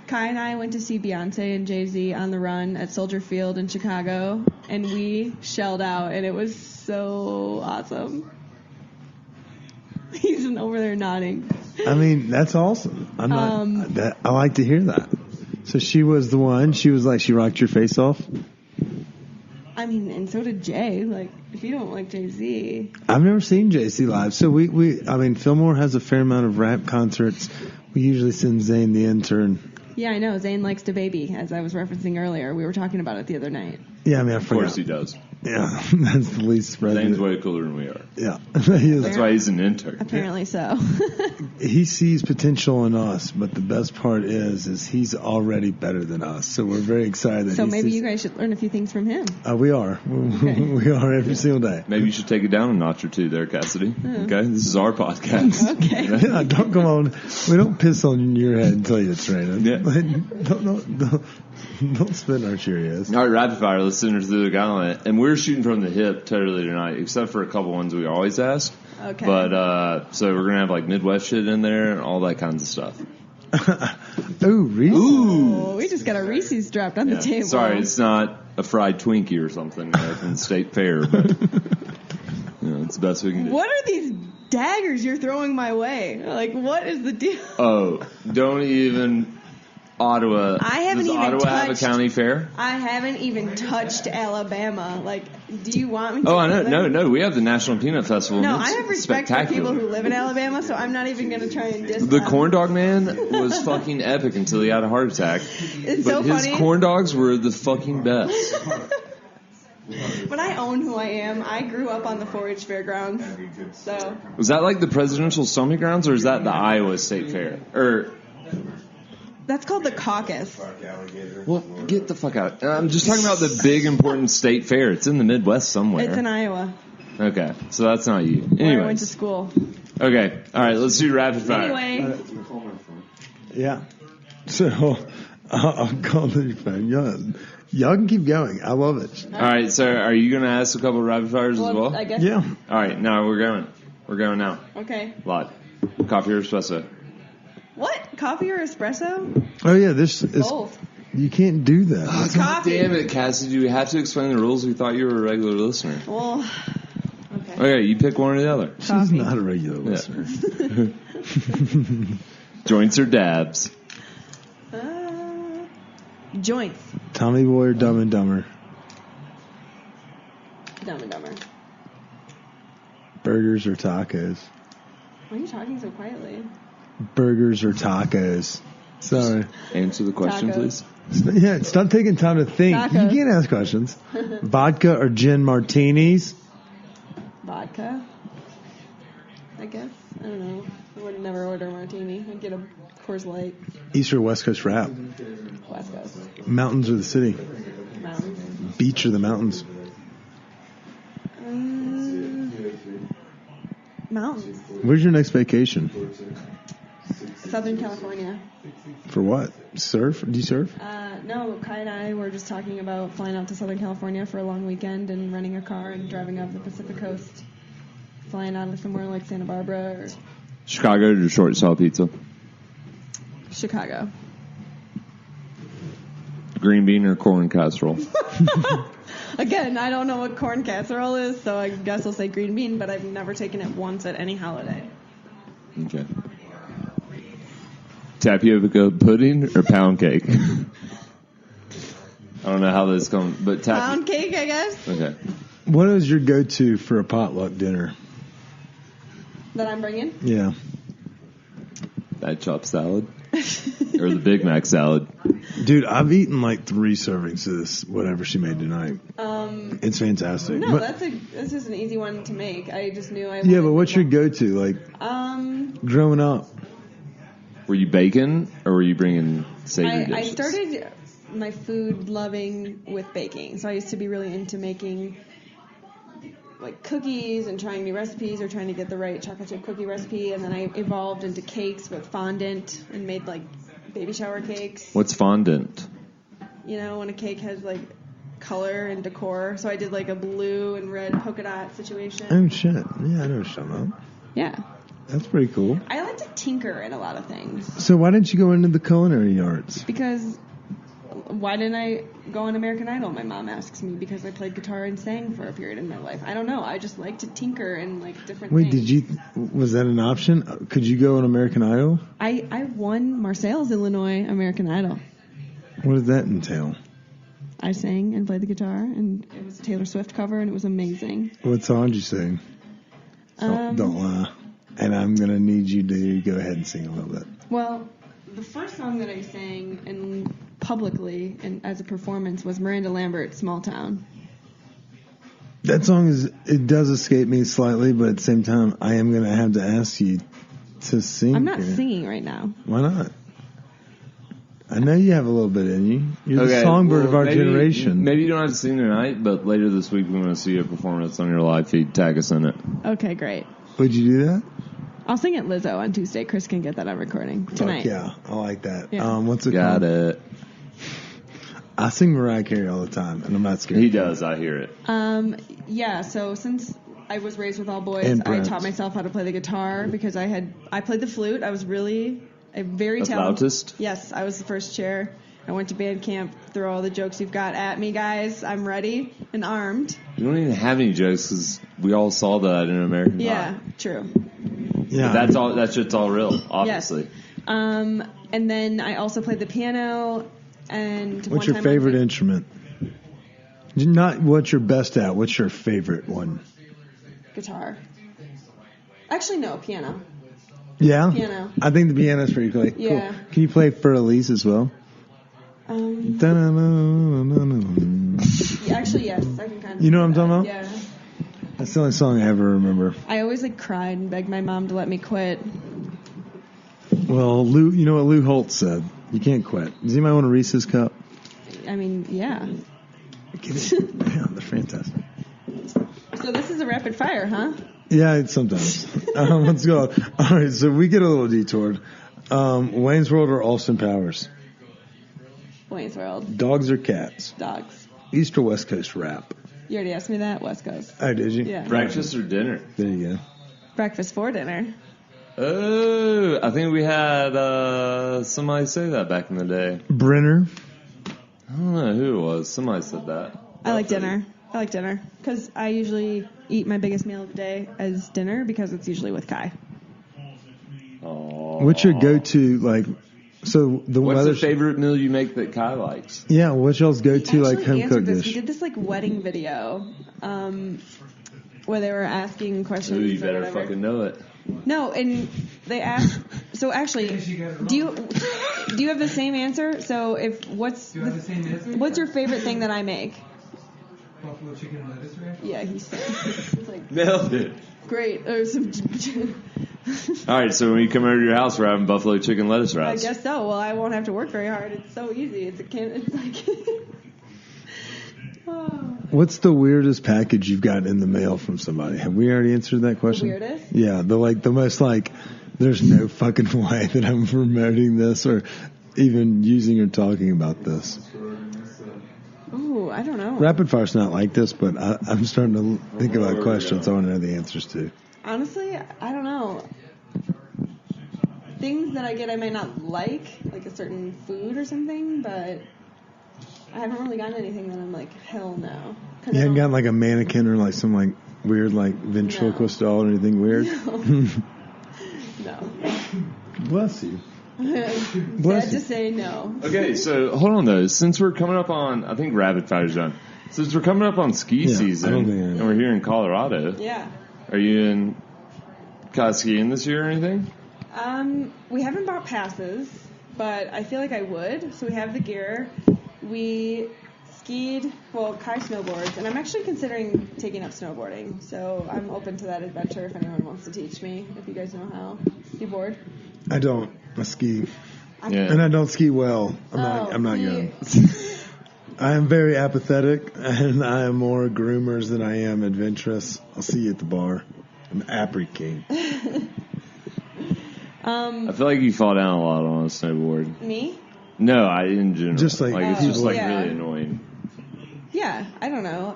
Kai and I went to see Beyonce and Jay-Z on the Run at Soldier Field in Chicago, and we shelled out, and it was so awesome. He's over there nodding. I mean, that's awesome. I like to hear that. So she was the one. She was like, she rocked your face off. I mean, and so did Jay. Like, if you don't like Jay-Z. I've never seen Jay-Z live. So I mean, Fillmore has a fair amount of rap concerts. We usually send Zane the intern. Yeah, I know. Zane likes DaBaby, as I was referencing earlier. We were talking about it the other night. Yeah, I mean, I forgot. Of course he does. Yeah, that's the least spread. Zane's way cooler than we are. Yeah. That's why he's an intern. Apparently so. He sees potential in us, but the best part is he's already better than us. So we're very excited. So maybe you guys should learn a few things from him. We are. We are every single day. Maybe you should take it down a notch or two there, Cassidy. Okay? This is our podcast. Okay. Yeah, don't come on. We don't piss on your head and tell you it's raining. Yeah. Don't spin our Cheerios. All right, rapid fire. Let's send her through the gauntlet. And we're shooting from the hip totally tonight, except for a couple ones we always ask. Okay. But, so we're going to have like Midwest shit in there and all that kinds of stuff. Ooh, Reese's. Ooh, we just got a Reese's dropped on the table. Sorry, it's not a fried Twinkie or something from the state fair, but it's the best we can do. What are these daggers you're throwing my way? Like, what is the deal? Oh, don't even... Ottawa. I haven't Does even Ottawa touched, have a county fair? I haven't even touched Alabama. Like, do you want me to? Oh, I know. No. We have the National Peanut Festival. No, I have respect for people who live in Alabama, so I'm not even going to try and diss The them. corn dog man was fucking epic until he had a heart attack. It's but so his funny. corn dogs were the fucking best. But I own who I am. I grew up on the 4-H fairgrounds. So. Was that like the presidential summit grounds, or is that the Iowa State Fair? Or... That's called the caucus. Well, get the fuck out. I'm just talking about the big, important state fair. It's in the Midwest somewhere. It's in Iowa. Okay, so that's not you. Where Anyway, I went to school. Okay, all right, let's do rapid fire. Anyway. Yeah. So, I'll call the phone. Y'all can keep going. I love it. All right, so are you going to ask a couple of rapid fires as well? I guess. Yeah. All right, now we're going. We're going now. Okay. Live. Coffee or espresso? What? Coffee or espresso? Oh, yeah, this is... Both. You can't do that. Oh, God damn it, Cassie. Do we have to explain the rules? We thought you were a regular listener. Well, okay. Okay, you pick one or the other. She's Coffee. not a regular listener. Joints or dabs? Joints. Tommy Boy or Dumb and Dumber? Dumb and Dumber. Burgers or tacos? Why are you talking so quietly? Burgers or tacos? Sorry. Answer the question, Tacos. please. Yeah, stop taking time to think. Tacos. You can't ask questions. Vodka or gin martinis? Vodka. I guess. I don't know. I would never order a martini. I'd get a Coors Light. East or West Coast rap? West Coast. Mountains or the city? Mountains. Beach or the mountains? Mountains. Where's your next vacation? Southern California. For what? Surf? Do you surf? No, Kai and I were just talking about flying out to Southern California for a long weekend and renting a car and driving up the Pacific Coast. Flying out of somewhere like Santa Barbara or Chicago or short style pizza? Chicago. Green bean or corn casserole? Again, I don't know what corn casserole is, so I guess I'll say green bean, but I've never taken it once at any holiday. Okay. Tapioca pudding or pound cake? I don't know how this comes, but Pound cake, I guess. Okay. What is your go-to for a potluck dinner? That I'm bringing? Yeah. That chop salad? Or the Big Mac salad? Dude, I've eaten like 3 servings of this, whatever she made tonight. It's fantastic. No, But- this is an easy one to make. I just knew I Yeah, wanted but what's to- your go-to? Like, growing up? Were you baking or were you bringing savory dishes? I started my food loving with baking. So I used to be really into making like cookies and trying new recipes or trying to get the right chocolate chip cookie recipe. And then I evolved into cakes with fondant and made like baby shower cakes. What's fondant? You know, when a cake has like color and decor. So I did like a blue and red polka dot situation. Oh, shit. Yeah, I know what you're talking about. Yeah. That's pretty cool. I like to tinker in a lot of things. So why didn't you go into the culinary arts? Because why didn't I go on American Idol? My mom asks me because I played guitar and sang for a period in my life. I don't know. I just like to tinker and like different things. Was that an option? Could you go on American Idol? I won Marseilles, Illinois American Idol. What did that entail? I sang and played the guitar, and it was a Taylor Swift cover, and it was amazing. What song did you sing? Don't lie. And I'm going to need you to go ahead and sing a little bit. Well, the first song that I sang and publicly and as a performance was Miranda Lambert's Small Town. That song it does escape me slightly, but at the same time, I am going to have to ask you to sing. I'm not singing right now. Why not? I know you have a little bit in you. You're the songbird of our generation. Maybe you don't have to sing tonight, but later this week we want to see a performance on your live feed. Tag us in it. Okay, great. Would you do that? I'll sing at Lizzo on Tuesday. Chris can get that on recording tonight. Yeah, I like that. Yeah. What's it Got called? it. I sing Mariah Carey all the time, and I'm not scared. He does. I hear it. Yeah, so since I was raised with all boys, And I Brent. taught myself how to play the guitar because I played the flute. I was really a very A talented. flautist? Yes, I was the first chair. I went to band camp. Throw all the jokes you've got at me, guys. I'm ready and armed. You don't even have any jokes because we all saw that in American Pie. Yeah, true. Yeah, But that's all. That shit's all real, obviously. Yes. And then I also played the piano. And What's your favorite instrument? Not what's your best at. What's your favorite one? Guitar. Actually, no, piano. Yeah? Piano. I think the piano's pretty cool. Yeah. Cool. Can you play for Elise as well? Actually, yes, I can kind of. You know what I'm talking about? Yeah. That's the only song I ever remember. I always cried and begged my mom to let me quit. Well, Lou, you know what Lou Holtz said? You can't quit. Does anybody want a Reese's cup? I mean, yeah. Get it? Yeah, they're fantastic. So this is a rapid fire, huh? Yeah, sometimes. Let's go. All right, so we get a little detoured. Wayne's World or Austin Powers? Wayne's World. Dogs or cats? Dogs. East or West Coast rap? You already asked me that. West Coast. Oh, did you? Yeah. Breakfast or dinner? There you go. Breakfast for dinner. Oh, I think we had somebody say that back in the day. Brenner. I don't know who it was. Somebody said that. I like dinner. I like dinner because I usually eat my biggest meal of the day as dinner because it's usually with Kai. Aww. What's your go-to, like, so the What's weather... the favorite meal you make that Kai likes? Yeah, what's y'all's go-to, like, home-cooked We dish? did this, like, wedding video where they were asking questions. Ooh, you or better whatever. fucking know it. No, and they asked. So actually, do you have the same answer? So what's your favorite thing that I make? Buffalo chicken and lettuce wrap? Yeah, he said. It's like, Nailed it. great. There's some. All right, so when you come over to your house, we're having buffalo chicken lettuce I wraps. guess so. Well, I won't have to work very hard. It's so easy. It's like. Oh. What's the weirdest package you've gotten in the mail from somebody? Have we already answered that question? The weirdest? Yeah, the most there's no fucking way that I'm promoting this or even using or talking about this. Ooh, I don't know. Rapid fire's not like this, but I'm starting to think about questions I want to know the answers to. Honestly, I don't know. Things that I get I might not like a certain food or something, but I haven't really gotten anything that I'm like, hell no. You haven't gotten like a mannequin or like some like weird like ventriloquist doll or anything weird? No. Bless you. Sad to say no. Okay, so hold on though. Since we're coming up on, I think rapid fire's done. Since we're coming up on ski season and we're here in Colorado, Yeah. are you in skiing this year or anything? We haven't bought passes, but I feel like I would. So we have the gear. We skied, Kai snowboards, and I'm actually considering taking up snowboarding. So I'm open to that adventure if anyone wants to teach me, if you guys know how. You bored? I don't. I ski. Yeah. And I don't ski well. I'm not good. I am very apathetic, and I am more groomers than I am adventurous. I'll see you at the bar. I'm Apri King. I feel like you fall down a lot on a snowboard. Me? No, in general. Just like it's just like yeah. really annoying. Yeah, I don't know.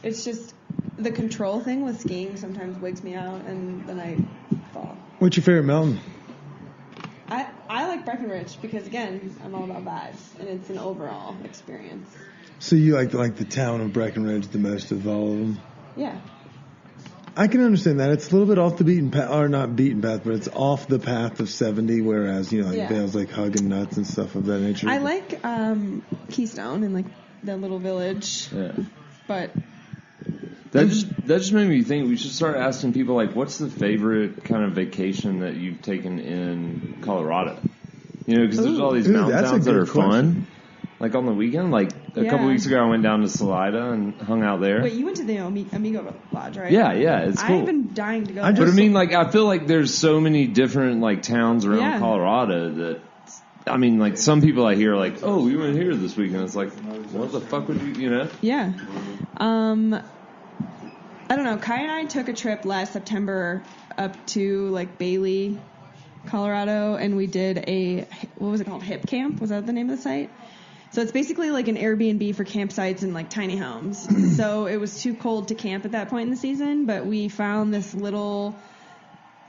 It's just the control thing with skiing sometimes wigs me out, and then I fall. What's your favorite mountain? I like Breckenridge because, again, I'm all about vibes, and it's an overall experience. So you like the town of Breckenridge the most of all of them? Yeah. I can understand that. It's a little bit off the beaten path, or not beaten path, but it's off the path of 70, whereas, Vail's like Hugging Nuts and stuff of that nature. I like Keystone and, like, that little village. Yeah. But that just made me think we should start asking people, like, what's the favorite kind of vacation that you've taken in Colorado? Because there's all these mountain towns that are fun. Like on the weekend, like a couple weeks ago, I went down to Salida and hung out there. Wait, you went to the Amigo Lodge, right? Yeah, it's cool. I've been dying to go. But I mean, like, I feel like there's so many different like towns around Colorado that, I mean, like some people I hear like, oh, we went here this weekend. It's like, what the fuck would you, Yeah. I don't know. Kai and I took a trip last September up to like Bailey, Colorado, and we did what was it called? Hip Camp? Was that the name of the site? So it's basically like an Airbnb for campsites and like tiny homes. So it was too cold to camp at that point in the season, but we found this little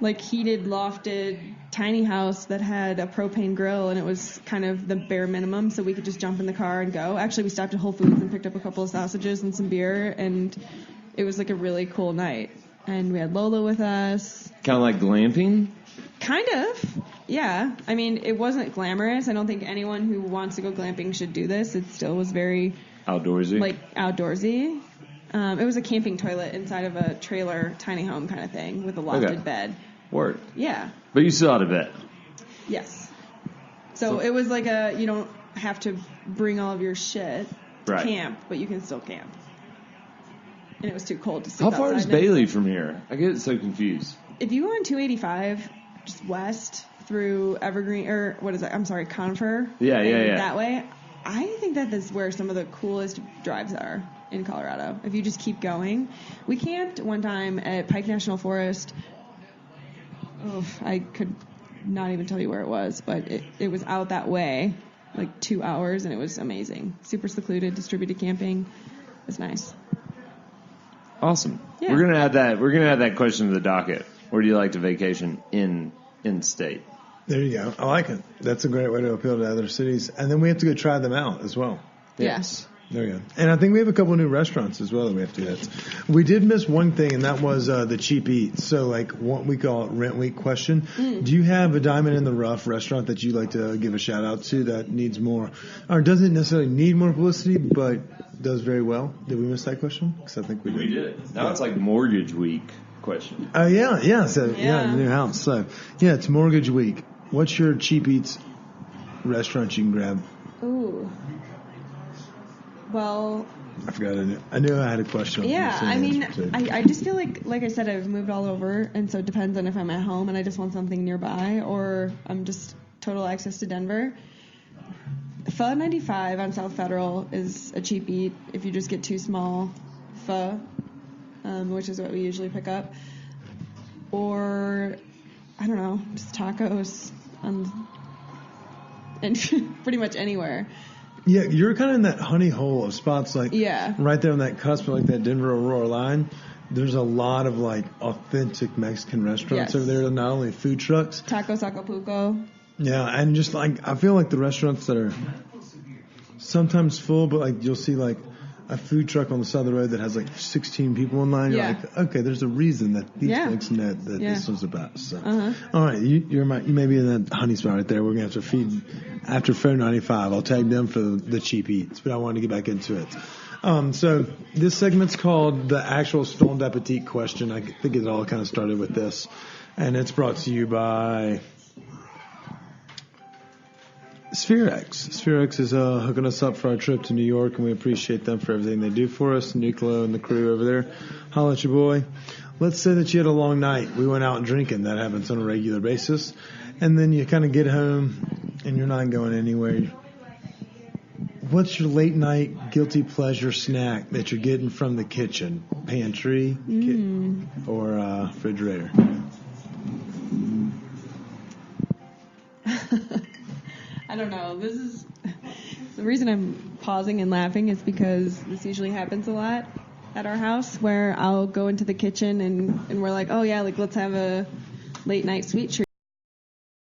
like heated, lofted, tiny house that had a propane grill, and it was kind of the bare minimum, so we could just jump in the car and go. Actually, we stopped at Whole Foods and picked up a couple of sausages and some beer, and it was like a really cool night. And we had Lola with us. Kind of like glamping? Kind of, yeah. I mean, it wasn't glamorous. I don't think anyone who wants to go glamping should do this. It still was very outdoorsy. It was a camping toilet inside of a trailer, tiny home kind of thing with a lofted bed. Word. Yeah. But you still had a bed. Yes. So it was like you don't have to bring all of your shit to camp, but you can still camp. And it was too cold to sit outside. How far is Bailey from here? I get so confused. If you go on 285, just west through Evergreen, or what is that? I'm sorry, Conifer. Yeah. That way, I think that is where some of the coolest drives are in Colorado. If you just keep going. We camped one time at Pike National Forest. Oh, I could not even tell you where it was, but it was out that way, like 2 hours, and it was amazing. Super secluded, distributed camping. It was nice. Awesome. Yeah. We're gonna add that question to the docket. Where do you like to vacation in state? There you go. I like it. That's a great way to appeal to other cities. And then we have to go try them out as well. Yes. There you go. And I think we have a couple new restaurants as well that we have to hit. We did miss one thing, and that was the cheap eats. So, like, what we call it rent week question. Do you have a diamond in the rough restaurant that you'd like to give a shout out to that needs more, or doesn't necessarily need more publicity, but does very well? Did we miss that question? Because I think we did. We did. Now it's like mortgage week question. Oh, yeah. So, new house. So, yeah, it's mortgage week. What's your cheap eats restaurant you can grab? Ooh. Well, I forgot. I knew I had a question. Yeah, I mean, I just feel like I said, I've moved all over, and so it depends on if I'm at home and I just want something nearby, or I'm just total access to Denver. Pho 95 on South Federal is a cheap eat if you just get 2 small pho, which is what we usually pick up. Or, I don't know, just tacos and pretty much anywhere. Yeah, you're kind of in that honey hole of spots, like right there on that cusp, like that Denver Aurora line. There's a lot of like authentic Mexican restaurants over there. Not only food trucks, Tacos Acapulco. Yeah, and just like I feel like the restaurants that are sometimes full, but like you'll see like a food truck on the side of the road that has like 16 people in line. You're like, okay, there's a reason that these folks know that this was about. So, all right, you may be in that honey spot right there. We're gonna have to feed after Fair 95. I'll tag them for the cheap eats, but I wanted to get back into it. So this segment's called the actual Stolen Appetit question. I think it all kind of started with this, and it's brought to you by SphereX. SphereX is hooking us up for our trip to New York, and we appreciate them for everything they do for us. Nicola and the crew over there. Holla at your boy. Let's say that you had a long night. We went out drinking. That happens on a regular basis. And then you kind of get home, and you're not going anywhere. What's your late night guilty pleasure snack that you're getting from the kitchen? Pantry or refrigerator? I don't know. This is the reason I'm pausing and laughing is because this usually happens a lot at our house where I'll go into the kitchen and we're like, oh yeah, like let's have a late night sweet treat.